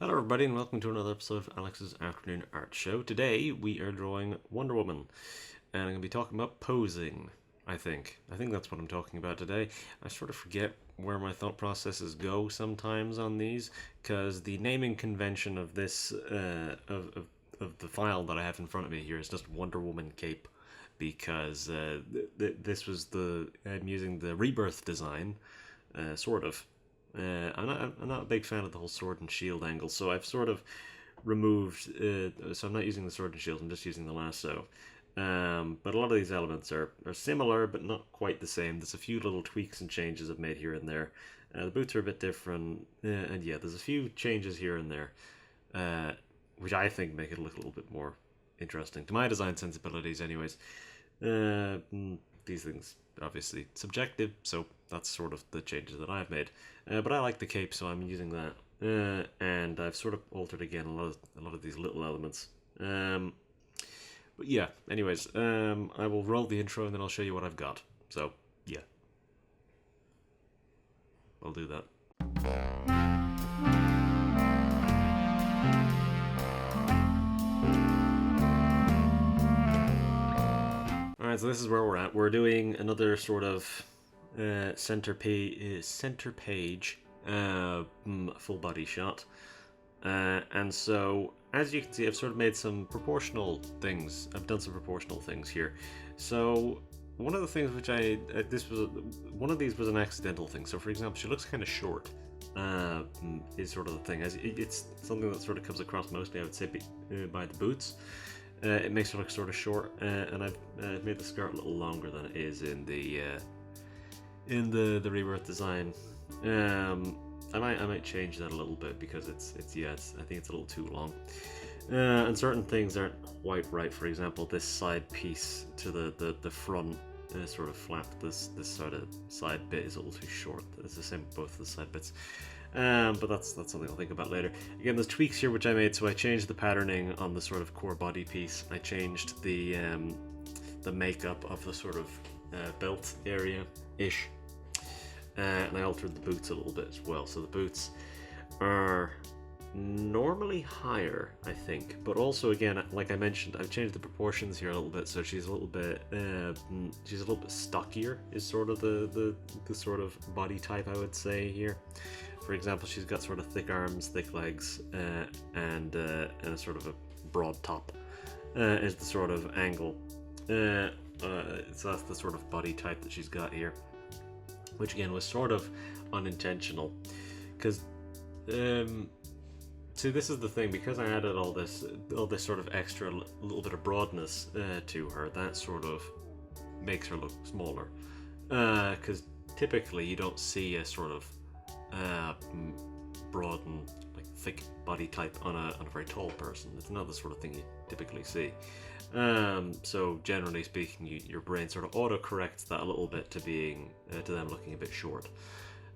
Hello everybody and welcome to another episode of Alex's Afternoon Art Show. Today we are drawing Wonder Woman and I'm going to be talking about posing, I think. That's what I'm talking about today. I sort of forget where my thought processes go sometimes on these because the naming convention of this, of the file that I have in front of me here is just Wonder Woman Cape because this was I'm using the Rebirth design, sort of. I'm not a big fan of the whole sword and shield angle, so I've sort of removed. So I'm not using the sword and shield. I'm just using the lasso. But a lot of these elements are similar, but not quite the same. There's a few little tweaks and changes I've made here and there. The boots are a bit different, and yeah, there's a few changes here and there, which I think make it look a little bit more interesting to my design sensibilities. Anyways, these things obviously subjective, so that's sort of the changes that I've made. But I like the cape, so I'm using that. And I've sort of altered again a lot of these little elements. But yeah, anyways, I will roll the intro and then I'll show you what I've got. So yeah, I'll do that. Alright, so this is where we're at. We're doing another sort of center page full body shot. And so, as you can see, I've sort of made some proportional things. I've done some proportional things here. So, one of the things which one of these was an accidental thing. So, for example, she looks kind of short. Is sort of the thing. It's something that sort of comes across mostly, I would say, by the boots. It makes her look sort of short, and I've made the skirt a little longer than it is in the Rebirth design. I might change that a little bit because I think it's a little too long. And certain things aren't quite right. For example, this side piece to the front sort of flap, this sort of side bit is a little too short. It's the same with both the side bits. But that's something I'll think about later. Again, there's tweaks here which I made. So I changed the patterning on the sort of core body piece. I changed the makeup of the sort of belt area ish, and I altered the boots a little bit as well. So the boots are normally higher, I think, but also again, like I mentioned, I've changed the proportions here a little bit. So she's a little bit stockier is sort of the sort of body type I would say here. For example, she's got sort of thick arms, thick legs, and a sort of a broad top is the sort of angle. So that's the sort of body type that she's got here, which again was sort of unintentional, because see, this is the thing, because I added all this sort of extra little bit of broadness to her, that sort of makes her look smaller, because typically you don't see a sort of broad and like thick body type on a very tall person. It's not the sort of thing you typically see. So generally speaking, your brain sort of auto-corrects that a little bit to being to them looking a bit short.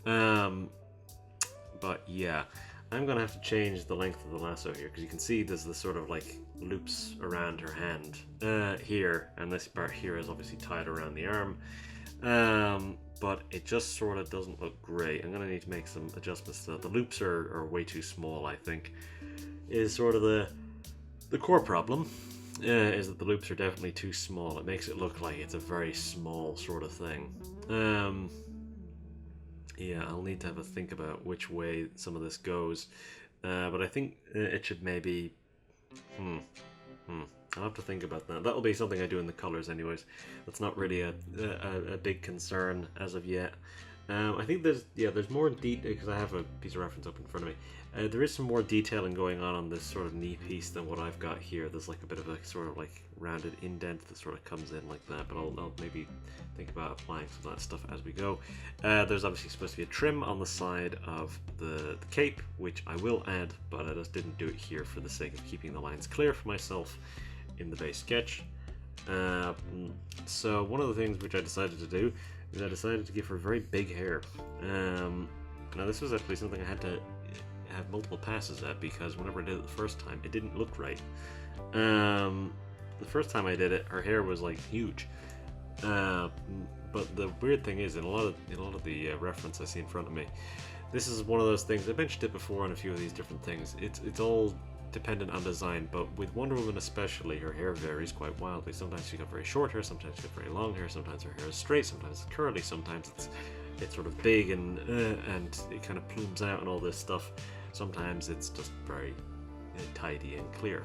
But yeah, I'm gonna have to change the length of the lasso here, because you can see there's the sort of like loops around her hand here, and this part here is obviously tied around the arm. But it just sort of doesn't look great. I'm gonna need to make some adjustments to that. The loops are way too small, I think, is sort of the core problem. Is that the loops are definitely too small. It makes it look like it's a very small sort of thing. Yeah, I'll need to have a think about which way some of this goes. But I think it should maybe... I'll have to think about that. That'll be something I do in the colors anyways. That's not really a big concern as of yet. I think there's more detail, because I have a piece of reference up in front of me. There is some more detailing going on this sort of knee piece than what I've got here. There's like a bit of a sort of like rounded indent that sort of comes in like that, but I'll maybe think about applying some of that stuff as we go. There's obviously supposed to be a trim on the side of the cape, which I will add, but I just didn't do it here for the sake of keeping the lines clear for myself in the base sketch. So one of the things which I decided to do is I decided to give her very big hair. Now this was actually something I had to have multiple passes at, because whenever I did it the first time, it didn't look right. The first time I did it, her hair was like huge. But the weird thing is, in a lot of the reference I see in front of me, this is one of those things. I mentioned it before on a few of these different things. It's all dependent on design, but with Wonder Woman especially, her hair varies quite wildly. Sometimes she's got very short hair, sometimes she's got very long hair, sometimes her hair is straight, sometimes it's curly, sometimes it's sort of big and it kind of plumes out and all this stuff. Sometimes it's just very tidy and clear.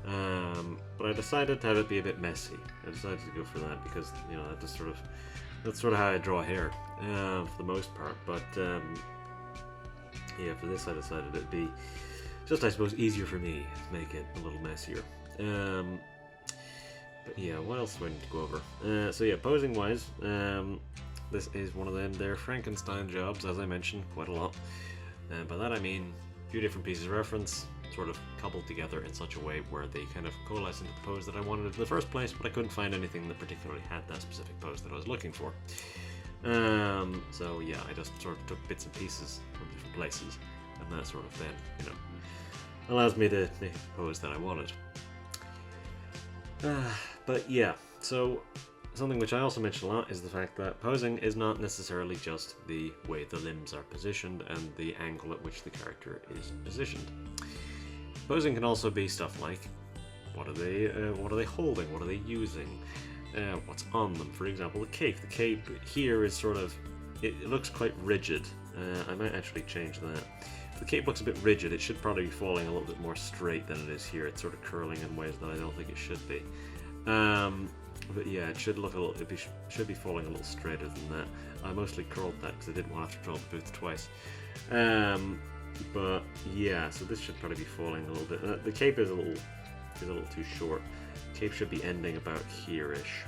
But I decided to have it be a bit messy. I decided to go for that because, you know, that's sort of how I draw hair for the most part. But yeah, for this I decided it'd be just, I suppose, easier for me to make it a little messier. But yeah, what else do I need to go over? So yeah, posing wise, this is one of them. They're Frankenstein jobs, as I mentioned, quite a lot. And by that I mean a few different pieces of reference, sort of cobbled together in such a way where they kind of coalesce into the pose that I wanted in the first place, but I couldn't find anything that particularly had that specific pose that I was looking for. So yeah, I just sort of took bits and pieces from different places, and that sort of then, you know, allows me to make the pose that I wanted. But yeah, so something which I also mention a lot is the fact that posing is not necessarily just the way the limbs are positioned and the angle at which the character is positioned. Posing can also be stuff like, what are they holding? What are they using? What's on them? For example, the cape. The cape here is sort of, it looks quite rigid. I might actually change that. The cape looks a bit rigid. It should probably be falling a little bit more straight than it is here. It's sort of curling in ways that I don't think it should be. But yeah, it should look should be falling a little straighter than that. I mostly curled that because I didn't want to have to curl the boots twice. But yeah, so this should probably be falling a little bit. The cape is a little too short. The cape should be ending about here-ish.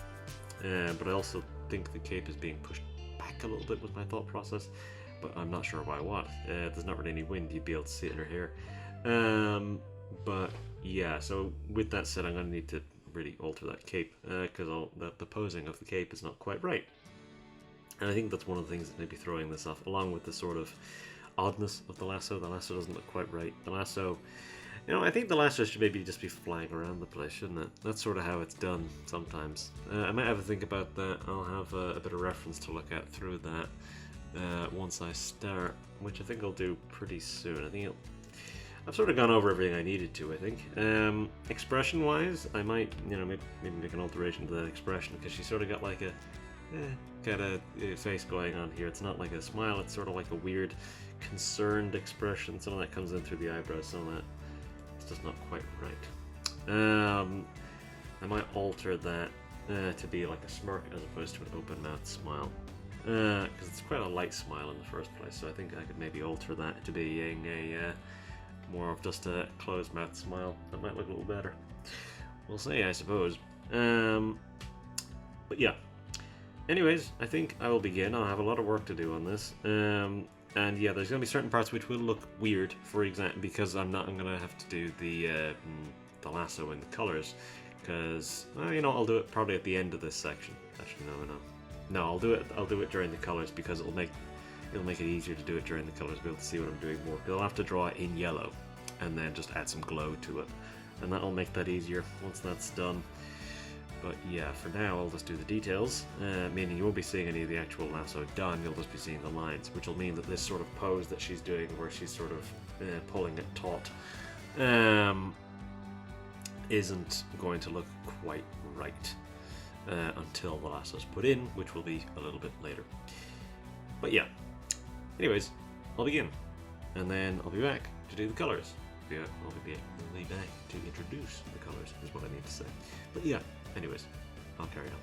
But I also think the cape is being pushed back a little bit with my thought process. But I'm not sure why what. There's not really any wind, you'd be able to see it in her hair. But yeah, so with that said, I'm going to need to really alter that cape because the posing of the cape is not quite right. And I think that's one of the things that may be throwing this off, along with the sort of oddness of the lasso. The lasso doesn't look quite right. The lasso, you know, I think the lasso should maybe just be flying around the place, shouldn't it? That's sort of how it's done sometimes. I might have a think about that. I'll have a bit of reference to look at through that once I start, which I think I'll do pretty soon. I think I've sort of gone over everything I needed to, I think. Expression-wise, I might, you know, maybe make an alteration to that expression, because she's sort of got like a kind of face going on here. It's not like a smile, it's sort of like a weird, concerned expression. Some of that comes in through the eyebrows, some of that it's just not quite right. I might alter that to be like a smirk as opposed to an open-mouthed smile. Because it's quite a light smile in the first place, so I think I could maybe alter that to being a more of just a closed-mouthed smile. That might look a little better. We'll see, I suppose. But yeah. Anyways, I think I will begin. I'll have a lot of work to do on this. And yeah, there's going to be certain parts which will look weird, for example, because I'm going to have to do the lasso and the colors. Because, well, you know, I'll do it probably at the end of this section. Actually, no, I'll do it during the colors, because it'll make it easier to do it during the colors, be able to see what I'm doing more. I'll have to draw it in yellow and then just add some glow to it, and that'll make that easier once that's done. But yeah, for now I'll just do the details, meaning you won't be seeing any of the actual lasso done, you'll just be seeing the lines, which will mean that this sort of pose that she's doing, where she's sort of pulling it taut, isn't going to look quite right until the lasso's put in, which will be a little bit later. But yeah, anyways, I'll begin, and then I'll be back to do the colors. I'll be back to introduce the colors, is what I need to say. But yeah, anyways, I'll carry on.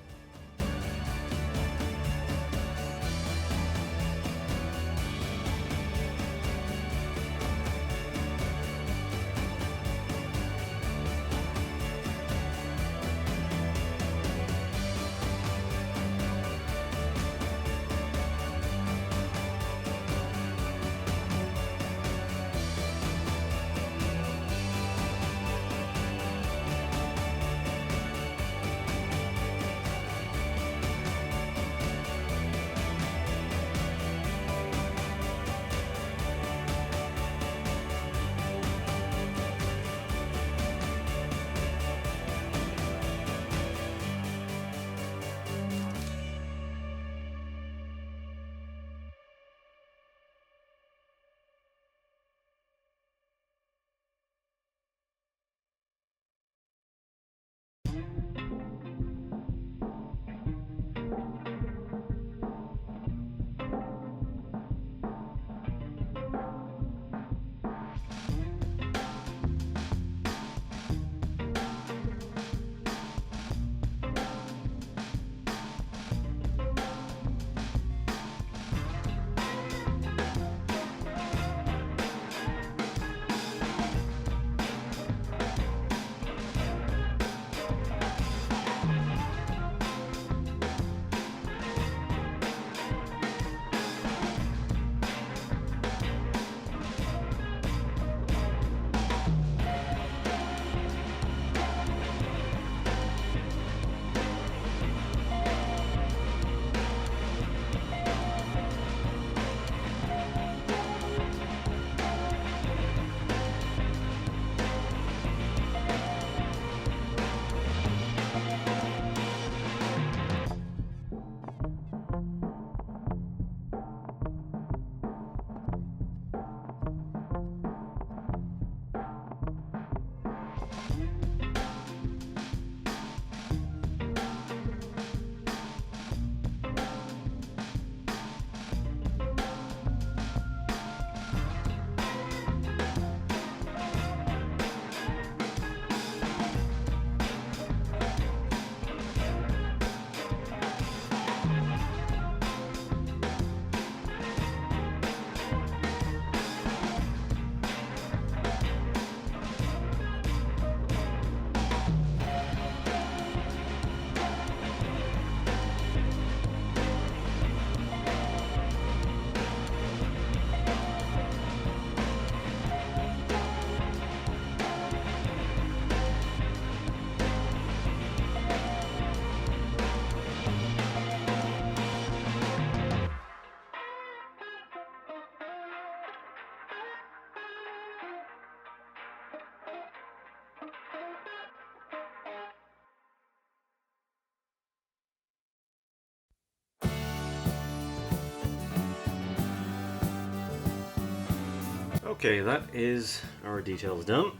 Okay, that is our details done.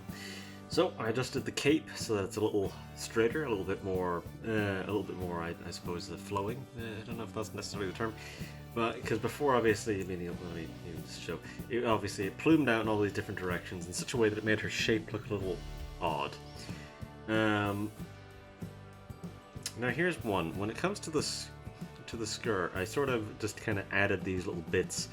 So I adjusted the cape so that it's a little straighter, a little bit more, I suppose, flowing. I don't know if that's necessarily the term, but because before, obviously, let me just show. It plumed out in all these different directions in such a way that it made her shape look a little odd. Now here's one. When it comes to the skirt, I sort of just kind of added these little bits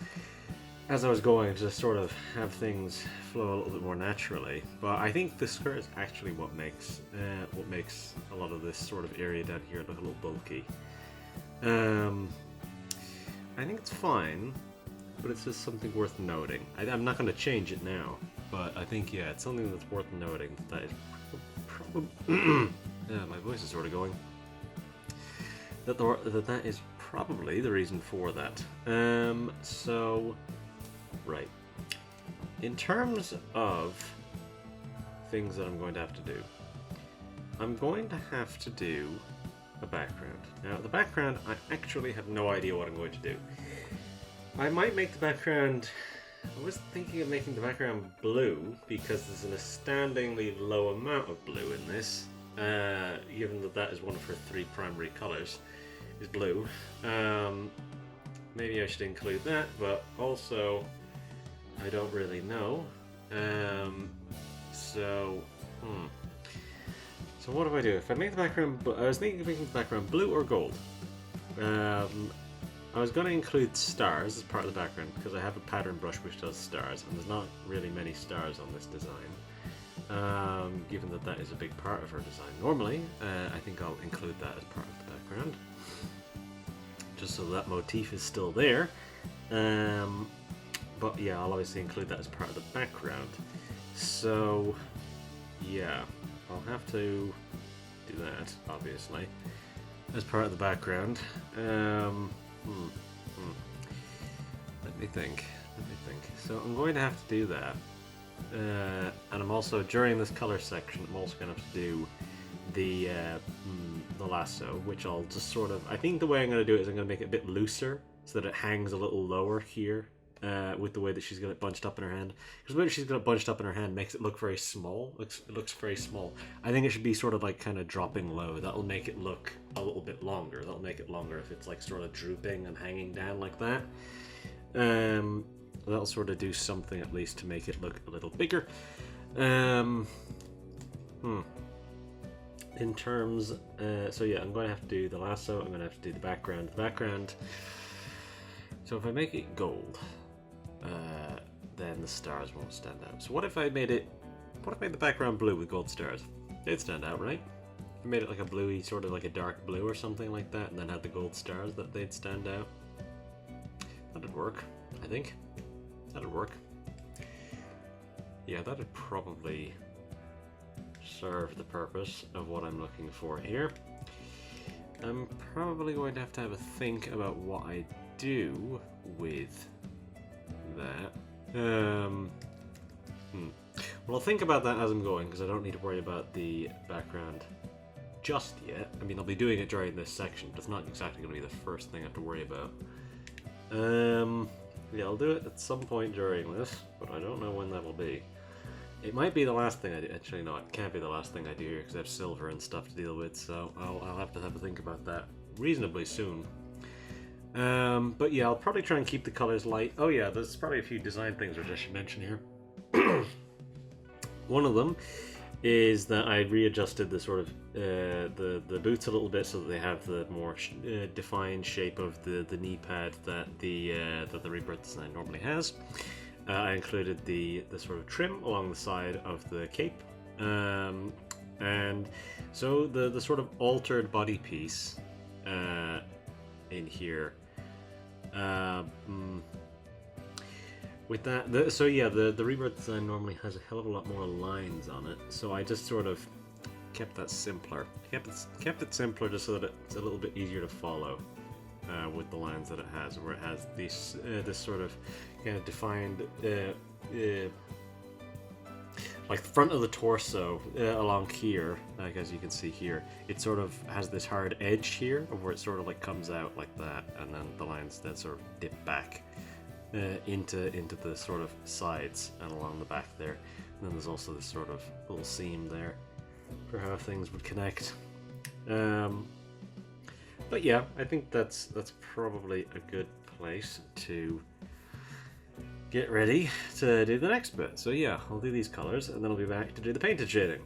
as I was going to just sort of have things flow a little bit more naturally. But I think the skirt is actually what makes a lot of this sort of area down here look a little bulky. I think it's fine, but it's just something worth noting. I'm not going to change it now, but I think, yeah, it's something that's worth noting. That is probably... yeah, my voice is sort of going. That is probably the reason for that. So... Right. In terms of things that I'm going to have to do, I'm going to have to do a background. Now, the background, I actually have no idea what I'm going to do. I might make the background... I was thinking of making the background blue, because there's an astoundingly low amount of blue in this, given that that is one of her 3 primary colours, is blue. Maybe I should include that, but also... I don't really know. So what do I do? If I make the background, I was thinking of making the background blue or gold. I was going to include stars as part of the background because I have a pattern brush which does stars, and there's not really many stars on this design. Given that that is a big part of her design. Normally, I think I'll include that as part of the background, just so that motif is still there. But yeah, I'll obviously include that as part of the background. So, yeah, I'll have to do that, obviously, as part of the background. Let me think. So I'm going to have to do that. And I'm also, during this color section, I'm also going to have to do the lasso, which I'll just sort of... I think the way I'm going to do it is I'm going to make it a bit looser so that it hangs a little lower here. With the way that she's got it bunched up in her hand, because the way she's got it bunched up in her hand makes it look very small. It looks very small. I think it should be sort of like kind of dropping low. That'll make it look a little bit longer. That'll make it longer if it's like sort of drooping and hanging down like that. That'll sort of do something at least to make it look a little bigger. In terms, so yeah, I'm going to have to do the lasso. I'm going to have to do the background. So if I make it gold, then the stars won't stand out. So what if I made the background blue with gold stars? They'd stand out, right? If I made it like a bluey, sort of like a dark blue or something like that, and then had the gold stars, that they'd stand out. That'd work, I think. That'd work. Yeah, that'd probably serve the purpose of what I'm looking for here. I'm probably going to have a think about what I do with that. Well, I'll think about that as I'm going, because I don't need to worry about the background just yet. I mean, I'll be doing it during this section, but it's not exactly going to be the first thing I have to worry about. Yeah, I'll do it at some point during this, but I don't know when that'll be. It might be the last thing I do. Actually, no, it can't be the last thing I do here, because I have silver and stuff to deal with, so I'll have to think about that reasonably soon. But yeah, I'll probably try and keep the colors light. Oh yeah, there's probably a few design things which I should mention here. One of them is that I readjusted the sort of the boots a little bit so that they have the more defined shape of the knee pad that the Rebirth design normally has. I included the sort of trim along the side of the cape, and so the sort of altered body piece in here. With that, so yeah, the Rebirth design normally has a hell of a lot more lines on it, so I just sort of kept that simpler. Kept it simpler just so that it's a little bit easier to follow with the lines that it has, where it has this sort of kind of defined, like the front of the torso along here, like as you can see here, it sort of has this hard edge here, where it sort of like comes out like that, and then the lines that sort of dip back. into the sort of sides and along the back there. And then there's also this sort of little seam there for how things would connect. But yeah, I think that's probably a good place to get ready to do the next bit. So yeah, I'll do these colors and then I'll be back to do the painted shading.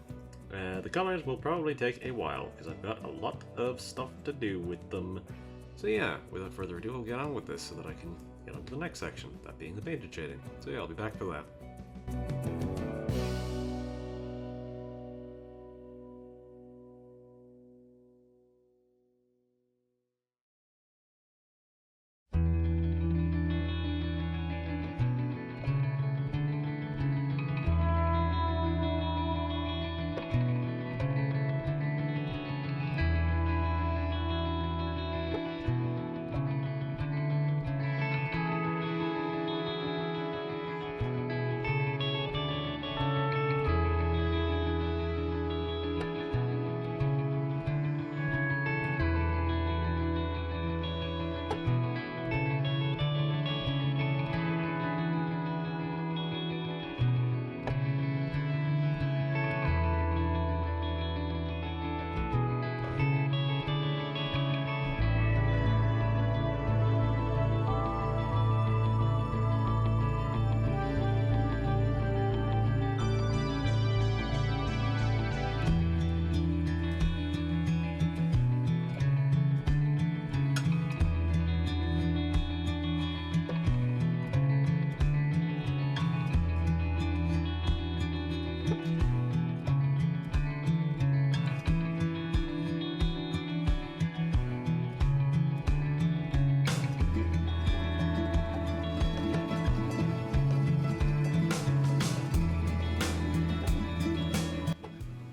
The colors will probably take a while because I've got a lot of stuff to do with them. So yeah, without further ado, I'll get on with this so that I can get on to the next section, that being the painted shading. So yeah, I'll be back for that.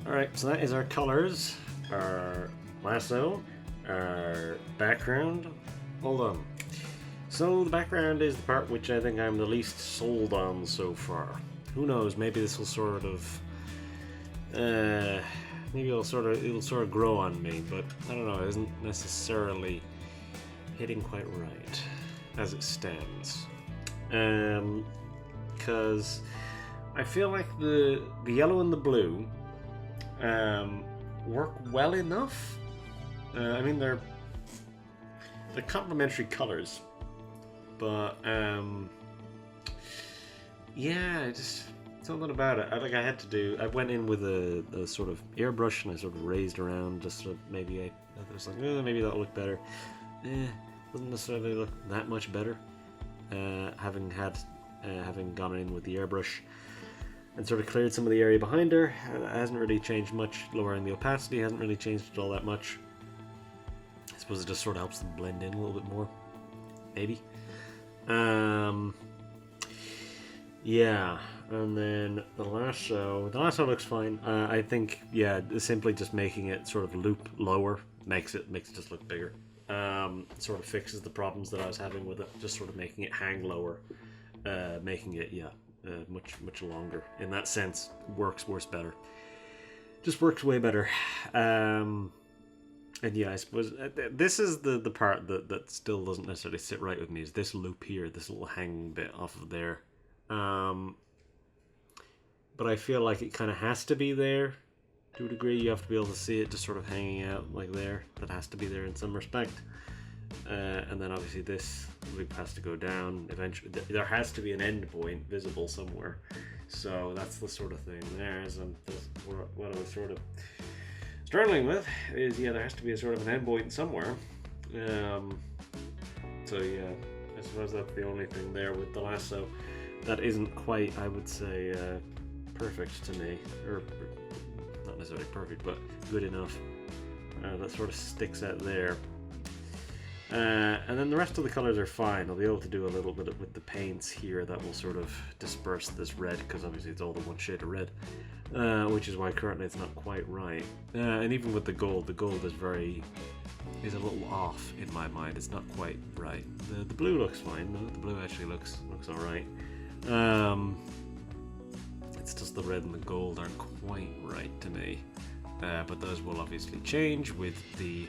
Alright, so that is our colors, our lasso, our background. Hold on. So the background is the part which I think I'm the least sold on so far. Who knows, maybe this will sort of maybe it'll sort of grow on me, but I don't know, it isn't necessarily hitting quite right as it stands. Because I feel like the yellow and the blue work well enough. I mean, they're complementary colors, but yeah, just something about it. I had to do. I went in with a sort of airbrush and I sort of raised around just sort of maybe I was like, maybe that'll look better. Doesn't necessarily look that much better. Having gone in with the airbrush and sort of cleared some of the area behind her. It hasn't really changed much. Lowering the opacity hasn't really changed it all that much. I suppose it just sort of helps them blend in a little bit more. Maybe. Yeah, and then the lasso looks fine. I think, yeah, simply just making it sort of loop lower makes it just look bigger. Sort of fixes the problems that I was having with it. Just sort of making it hang lower, making it, yeah, much longer. In that sense, works better. Just works way better. And yeah, I suppose this is the part that still doesn't necessarily sit right with me, is this loop here, this little hanging bit off of there. But I feel like it kind of has to be there to a degree. You have to be able to see it just sort of hanging out like there. That has to be there in some respect. And then obviously this loop has to go down eventually. There has to be an end point visible somewhere. So that's the sort of thing there. What I was sort of struggling with is, yeah, there has to be a sort of an end point somewhere. So yeah, I suppose that's the only thing there with the lasso that isn't quite, I would say, perfect to me, or not necessarily perfect, but good enough. That sort of sticks out there. And then the rest of the colors are fine. I'll be able to do a little bit with the paints here that will sort of disperse this red, because obviously it's all the one shade of red, which is why currently it's not quite right. And even with the gold is a little off in my mind. It's not quite right. The blue looks fine. No, the blue actually looks all right. It's just the red and the gold aren't quite right to me. But those will obviously change with the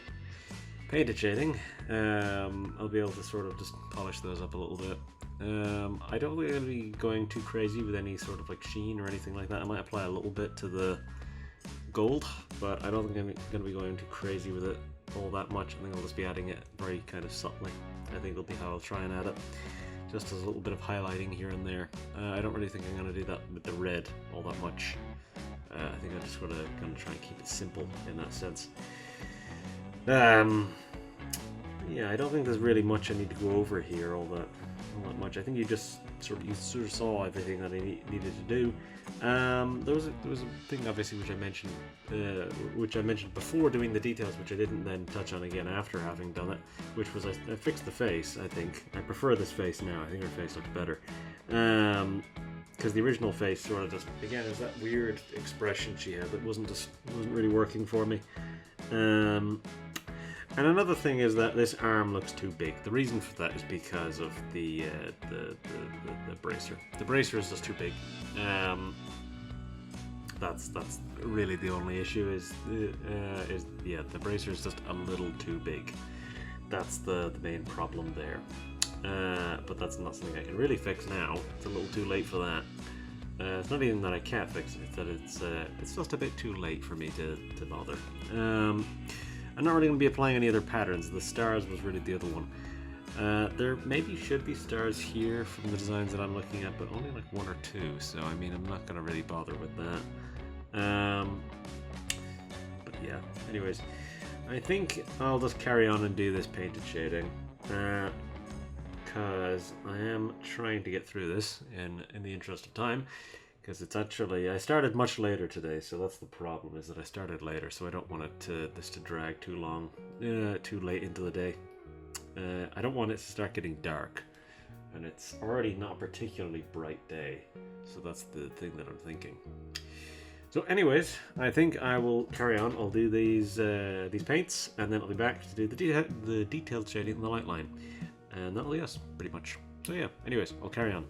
painted shading. I'll be able to sort of just polish those up a little bit. I don't think I'm going to be going too crazy with any sort of like sheen or anything like that. I might apply a little bit to the gold, but I don't think I'm going to be going too crazy with it all that much. I think I'll just be adding it very kind of subtly. I think it'll be how I'll try and add it, just as a little bit of highlighting here and there. I don't really think I'm going to do that with the red all that much. I think I'm just going to try and keep it simple in that sense. Yeah, I don't think there's really much I need to go over here all that much. I think you sort of saw everything that I needed to do. There was a thing obviously which I mentioned before doing the details, which I didn't then touch on again after having done it, which was I fixed the face. I think I prefer this face now. I think her face looks better. Because the original face sort of just, again, there's that weird expression she had that wasn't really working for me. And another thing is that this arm looks too big. The reason for that is because of the bracer. The bracer is just too big. That's really the only issue. Is the bracer is just a little too big. That's the main problem there. But that's not something I can really fix now. It's a little too late for that. It's not even that I can't fix it. It's that it's just a bit too late for me to bother. I'm not really going to be applying any other patterns. The stars was really the other one. There maybe should be stars here from the designs that I'm looking at, but only like one or two. So I mean, I'm not going to really bother with that. But yeah. Anyways, I think I'll just carry on and do this painted shading. Because I am trying to get through this in the interest of time, because it's actually, I started much later today, so that's the problem, is that I started later, so I don't want this to drag too long, too late into the day. I don't want it to start getting dark, and it's already not a particularly bright day, so that's the thing that I'm thinking. So anyways, I think I will carry on. I'll do these paints, and then I'll be back to do the detailed shading and the light line. And that'll be us, pretty much. So yeah, anyways, I'll carry on.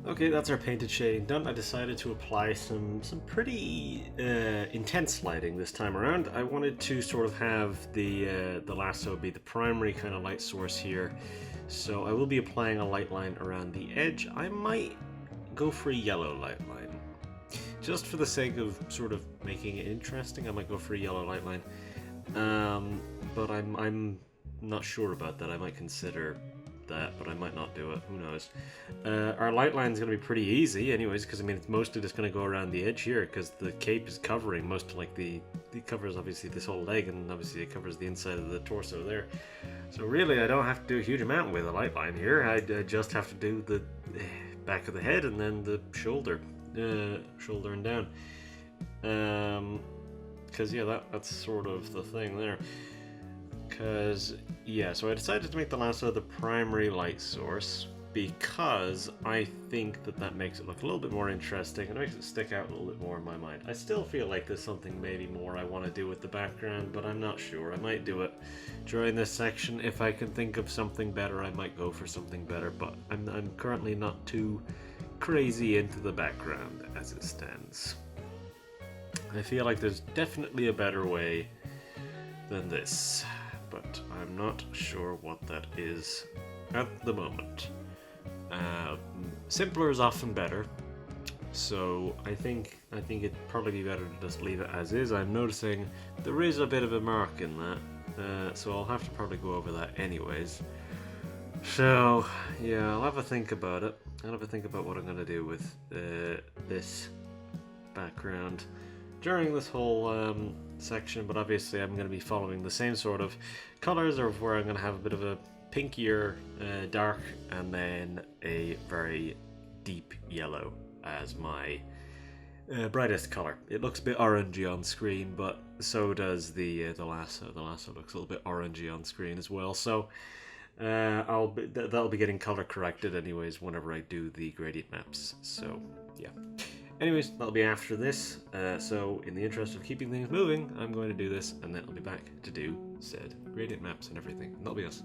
Okay, that's our painted shading done. I decided to apply some pretty intense lighting this time around. I wanted to sort of have the lasso be the primary kind of light source here. So I will be applying a light line around the edge. I might go for a yellow light line. Just for the sake of sort of making it interesting, I might go for a yellow light line. But I'm not sure about that. I might consider that, but I might not do it. Who knows? Our light line is going to be pretty easy anyways, because I mean it's mostly just going to go around the edge here, because the cape is covering most of like it covers obviously this whole leg, and obviously it covers the inside of the torso there. So really I don't have to do a huge amount with a light line here. I just have to do the back of the head and then the shoulder and down, because yeah, that's sort of the thing there. Because, yeah, so I decided to make the lasso the primary light source because I think that makes it look a little bit more interesting and makes it stick out a little bit more in my mind. I still feel like there's something maybe more I want to do with the background, but I'm not sure. I might do it during this section. If I can think of something better, I might go for something better, but I'm currently not too crazy into the background as it stands. I feel like there's definitely a better way than this, but I'm not sure what that is at the moment. Simpler is often better, so I think it'd probably be better to just leave it as is. I'm noticing there is a bit of a mark in that, so I'll have to probably go over that anyways. So yeah, I'll have a think about it. I'll have a think about what I'm going to do with this background during this whole section, but obviously I'm going to be following the same sort of colors, or where I'm going to have a bit of a pinkier dark and then a very deep yellow as my brightest color. It looks a bit orangey on screen, but so does the lasso. The lasso looks a little bit orangey on screen as well, so that'll be getting color corrected anyways whenever I do the gradient maps. So yeah. Anyways, that'll be after this. So in the interest of keeping things moving, I'm going to do this, and then I'll be back to do said gradient maps and everything. And that'll be us.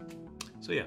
So yeah.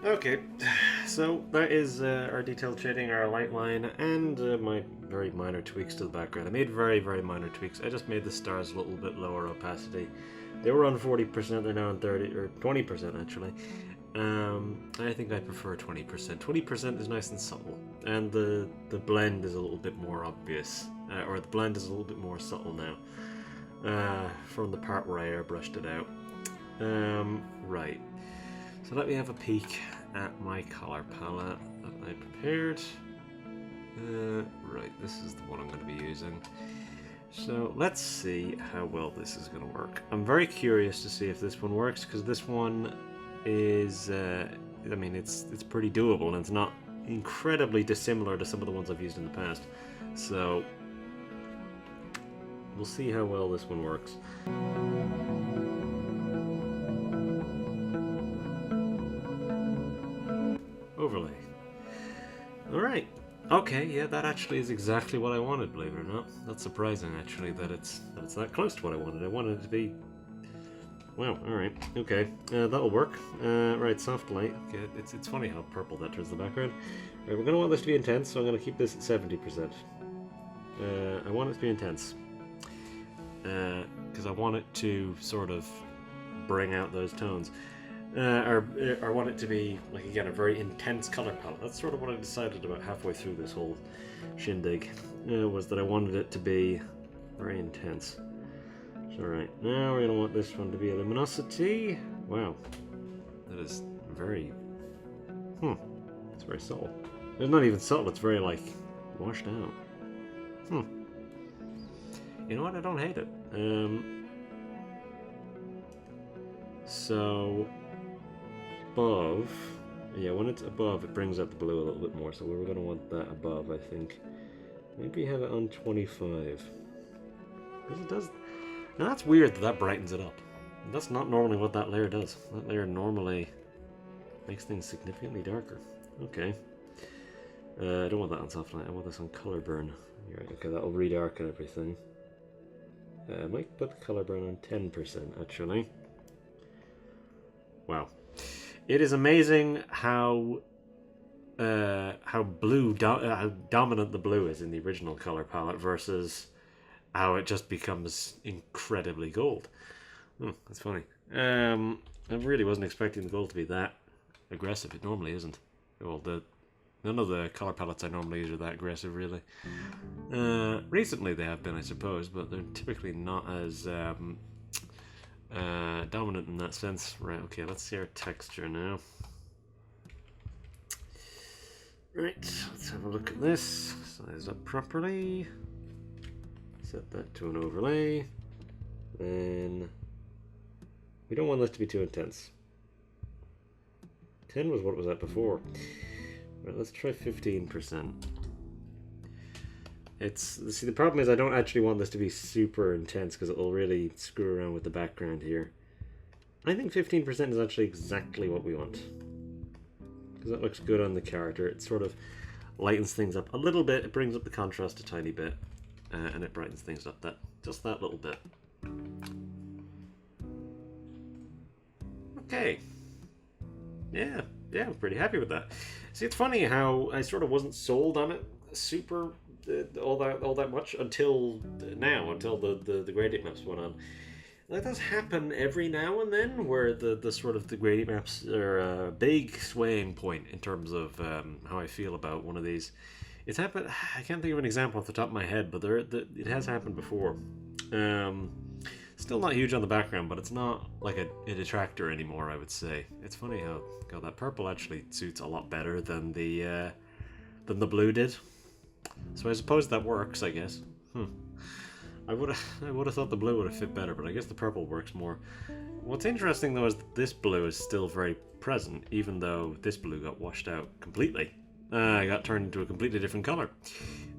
Okay, so that is our detailed shading, our light line, and my very minor tweaks to the background. I made very, very minor tweaks. I just made the stars a little bit lower opacity. They were on 40%, they're now on 30, or 20% actually. I think I prefer 20%. 20% is nice and subtle, and the blend is a little bit more obvious, or the blend is a little bit more subtle now, from the part where I airbrushed it out. Right. So let me have a peek at my color palette that I prepared. Right, this is the one I'm going to be using. So let's see how well this is going to work. I'm very curious to see if this one works, because this one is, I mean, it's pretty doable, and it's not incredibly dissimilar to some of the ones I've used in the past. So we'll see how well this one works. Overlay. Alright. Okay, yeah, that actually is exactly what I wanted, believe it or not. That's surprising, actually, that it's that close to what I wanted. I wanted it to be... Wow, alright. Okay, that'll work. Right, soft light. Okay, it's funny how purple that turns the background. Right, we're going to want this to be intense, so I'm going to keep this at 70%. I want it to be intense. Because I want it to sort of bring out those tones. Or want it to be, like, again, a very intense color palette. That's sort of what I decided about halfway through this whole shindig, was that I wanted it to be very intense. So, right, now we're going to want this one to be a luminosity. Wow, that is very, it's very subtle. It's not even subtle, it's very, like, washed out. You know what, I don't hate it. So... above, yeah, when it's above it brings out the blue a little bit more, so we're going to want that above, I think. Maybe have it on 25, because it does. Now that's weird that brightens it up. That's not normally what that layer does. That layer normally makes things significantly darker. Okay, I don't want that on soft light, I want this on color burn. Right, okay, that'll redarken everything. I might put the color burn on 10% actually. Wow. It is amazing how how dominant the blue is in the original color palette versus how it just becomes incredibly gold. That's funny. I really wasn't expecting the gold to be that aggressive. It normally isn't. Well, none of the color palettes I normally use are that aggressive, really. Recently they have been, I suppose, but they're typically not as dominant in that sense. Right, okay, let's see our texture now. Right, let's have a look at this. Size up properly. Set that to an overlay. Then we don't want this to be too intense. 10 was what was that before. Right, let's try 15%. See, the problem is I don't actually want this to be super intense because it'll really screw around with the background here. I think 15% is actually exactly what we want, because that looks good on the character. It sort of lightens things up a little bit. It brings up the contrast a tiny bit. and it brightens things up just that little bit. Okay. Yeah, I'm pretty happy with that. See, it's funny how I sort of wasn't sold on it super all that much until now, until the gradient maps went on. That does happen every now and then, where the sort of the gradient maps are a big swaying point in terms of how I feel about one of these. It's happened. I can't think of an example off the top of my head, but it has happened before. Um, Still not huge on the background, but it's not like a detractor anymore, I would say. It's funny how that purple actually suits a lot better than the blue did. So I suppose that works, I guess. I would have thought the blue would have fit better, but I guess the purple works more. What's interesting though is that this blue is still very present, even though this blue got washed out completely. It got turned into a completely different color.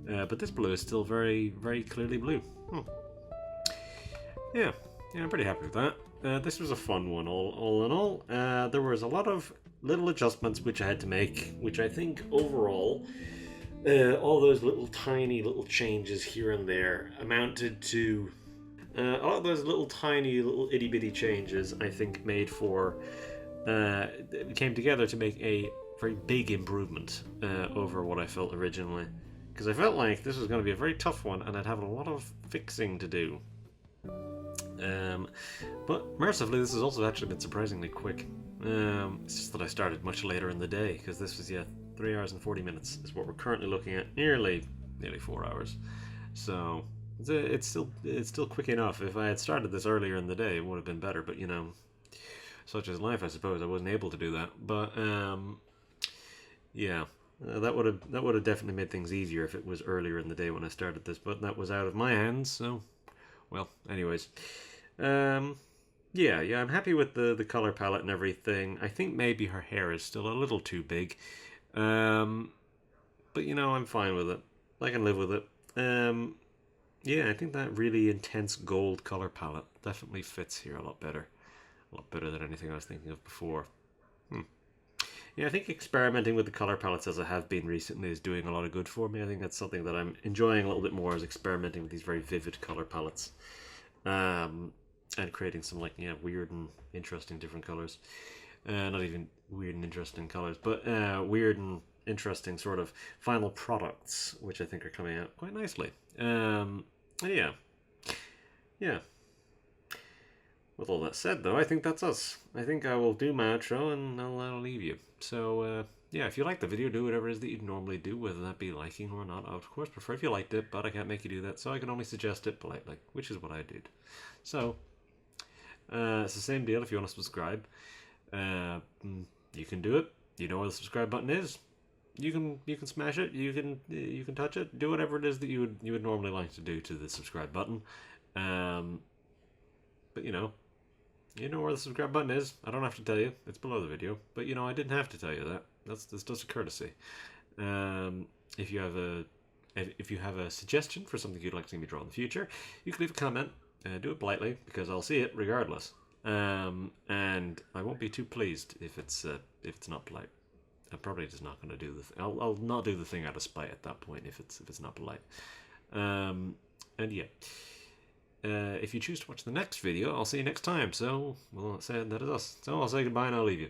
But this blue is still very, very clearly blue. Yeah, I'm pretty happy with that. This was a fun one, all in all. There was a lot of little adjustments which I had to make, which I think overall, all those tiny little changes here and there amounted to a lot of those tiny itty bitty changes. I think made for came together to make a very big improvement over what I felt originally, because I felt like this was going to be a very tough one, and I'd have a lot of fixing to do. But mercifully, this has also actually been surprisingly quick. It's just that I started much later in the day, because this was 3 hours and 40 minutes is what we're currently looking at, nearly 4 hours. So it's still quick enough. If I had started this earlier in the day, it would have been better. But such is life, I suppose. I wasn't able to do that. But that would have definitely made things easier if it was earlier in the day when I started this. But that was out of my hands. So, well, anyways. I'm happy with the color palette and everything. I think maybe her hair is still a little too big. But I'm fine with it. I can live with it. I think that really intense gold color palette definitely fits here a lot better. A lot better than anything I was thinking of before. Yeah, I think experimenting with the color palettes as I have been recently is doing a lot of good for me. I think that's something that I'm enjoying a little bit more, is experimenting with these very vivid color palettes. And creating some weird and interesting different colors. Not even weird and interesting colors, but weird and interesting sort of final products, which I think are coming out quite nicely. Yeah. With all that said, though, I think that's us. I think I will do my outro, and I'll leave you. So, if you like the video, do whatever it is that you'd normally do, whether that be liking or not. I would, of course, prefer if you liked it, but I can't make you do that, so I can only suggest it politely, which is what I did. So, it's the same deal if you want to subscribe. You can do it. You know where the subscribe button is. You can smash it. You can touch it. Do whatever it is that you would normally like to do to the subscribe button. But you know where the subscribe button is. I don't have to tell you. It's below the video. But I didn't have to tell you that. That's just a courtesy. If you have a suggestion for something you'd like to see me draw in the future, you can leave a comment. Do it politely, because I'll see it regardless. And I won't be too pleased if it's not polite. I'm probably just not going to do the thing. I'll not do the thing out of spite at that point if it's not polite. If you choose to watch the next video, I'll see you next time. So, well, that is us. So I'll say goodbye and I'll leave you.